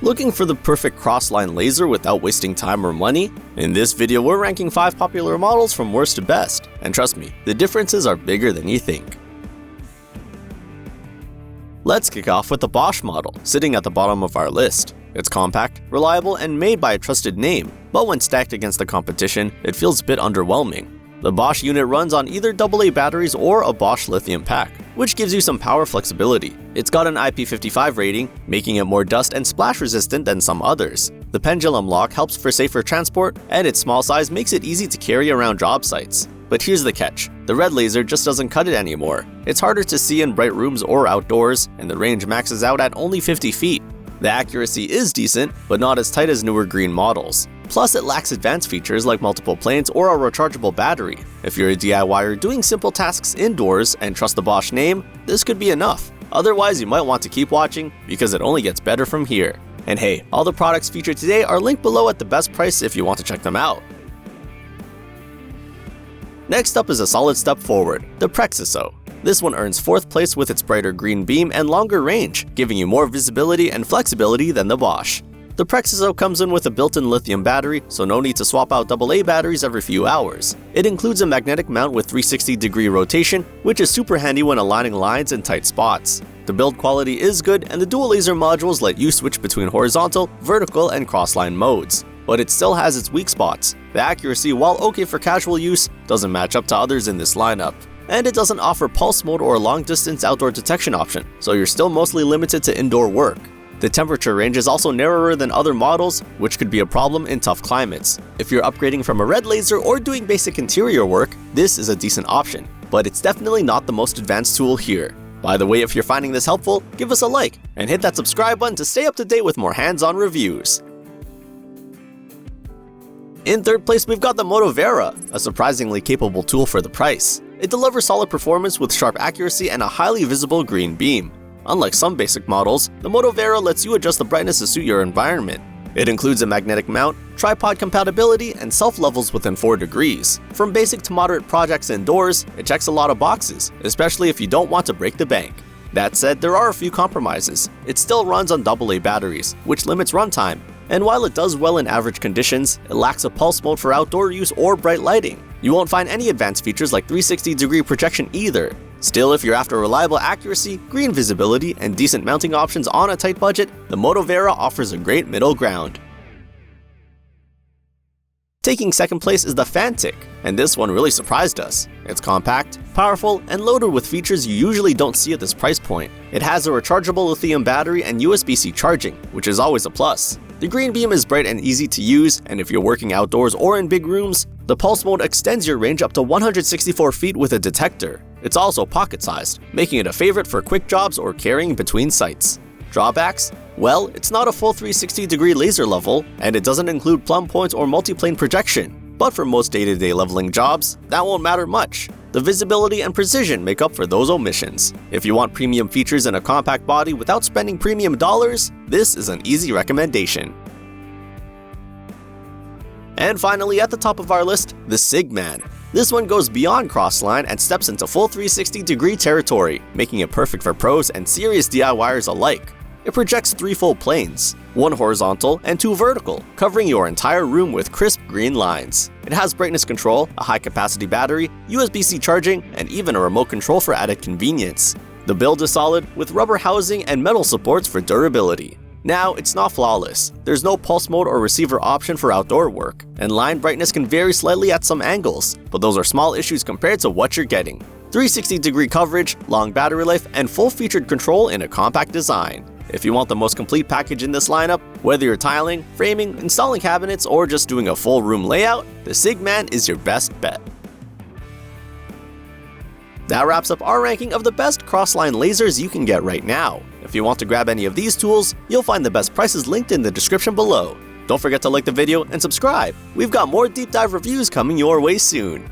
Looking for the perfect cross-line laser without wasting time or money? In this video, we're ranking 5 popular models from worst to best, and trust me, the differences are bigger than you think. Let's kick off with the BOSCH model, sitting at the bottom of our list. It's compact, reliable, and made by a trusted name, but when stacked against the competition, it feels a bit underwhelming. The BOSCH unit runs on either AA batteries or a BOSCH lithium pack, which gives you some power flexibility. It's got an IP55 rating, making it more dust and splash resistant than some others. The pendulum lock helps for safer transport, and its small size makes it easy to carry around job sites. But here's the catch, the red laser just doesn't cut it anymore. It's harder to see in bright rooms or outdoors, and the range maxes out at only 50 feet. The accuracy is decent, but not as tight as newer green models. Plus, it lacks advanced features like multiple planes or a rechargeable battery. If you're a DIYer doing simple tasks indoors and trust the BOSCH name, this could be enough. Otherwise, you might want to keep watching because it only gets better from here. And hey, all the products featured today are linked below at the best price if you want to check them out. Next up is a solid step forward, the Prexiso. This one earns 4th place with its brighter green beam and longer range, giving you more visibility and flexibility than the BOSCH. The Prexiso comes in with a built-in lithium battery, so no need to swap out AA batteries every few hours. It includes a magnetic mount with 360-degree rotation, which is super handy when aligning lines in tight spots. The build quality is good, and the dual laser modules let you switch between horizontal, vertical, and crossline modes. But it still has its weak spots. The accuracy, while okay for casual use, doesn't match up to others in this lineup. And it doesn't offer pulse mode or long-distance outdoor detection option, so you're still mostly limited to indoor work. The temperature range is also narrower than other models, which could be a problem in tough climates. If you're upgrading from a red laser or doing basic interior work, this is a decent option, but it's definitely not the most advanced tool here. By the way, if you're finding this helpful, give us a like, and hit that subscribe button to stay up to date with more hands-on reviews. In 3rd place, we've got the Motovera, a surprisingly capable tool for the price. It delivers solid performance with sharp accuracy and a highly visible green beam. Unlike some basic models, the Motovera lets you adjust the brightness to suit your environment. It includes a magnetic mount, tripod compatibility, and self-levels within 4 degrees. From basic to moderate projects indoors, it checks a lot of boxes, especially if you don't want to break the bank. That said, there are a few compromises. It still runs on AA batteries, which limits runtime. And while it does well in average conditions, it lacks a pulse mode for outdoor use or bright lighting. You won't find any advanced features like 360-degree projection either. Still, if you're after reliable accuracy, green visibility, and decent mounting options on a tight budget, the Motovera offers a great middle ground. Taking 2nd place is the Fanttik, and this one really surprised us. It's compact, powerful, and loaded with features you usually don't see at this price point. It has a rechargeable lithium battery and USB-C charging, which is always a plus. The green beam is bright and easy to use, and if you're working outdoors or in big rooms, the pulse mode extends your range up to 164 feet with a detector. It's also pocket-sized, making it a favorite for quick jobs or carrying between sites. Drawbacks? Well, it's not a full 360-degree laser level, and it doesn't include plumb points or multiplane projection. But for most day-to-day leveling jobs, that won't matter much. The visibility and precision make up for those omissions. If you want premium features in a compact body without spending premium dollars, this is an easy recommendation. And finally, at the top of our list, the CIGMAN. This one goes beyond crossline and steps into full 360-degree territory, making it perfect for pros and serious DIYers alike. It projects 3 full planes, 1 horizontal and 2 vertical, covering your entire room with crisp green lines. It has brightness control, a high-capacity battery, USB-C charging, and even a remote control for added convenience. The build is solid, with rubber housing and metal supports for durability. Now, it's not flawless. There's no pulse mode or receiver option for outdoor work, and line brightness can vary slightly at some angles, but those are small issues compared to what you're getting. 360-degree coverage, long battery life, and full-featured control in a compact design. If you want the most complete package in this lineup, whether you're tiling, framing, installing cabinets, or just doing a full room layout, the CIGMAN is your best bet. That wraps up our ranking of the best crossline lasers you can get right now. If you want to grab any of these tools, you'll find the best prices linked in the description below. Don't forget to like the video and subscribe. We've got more deep dive reviews coming your way soon.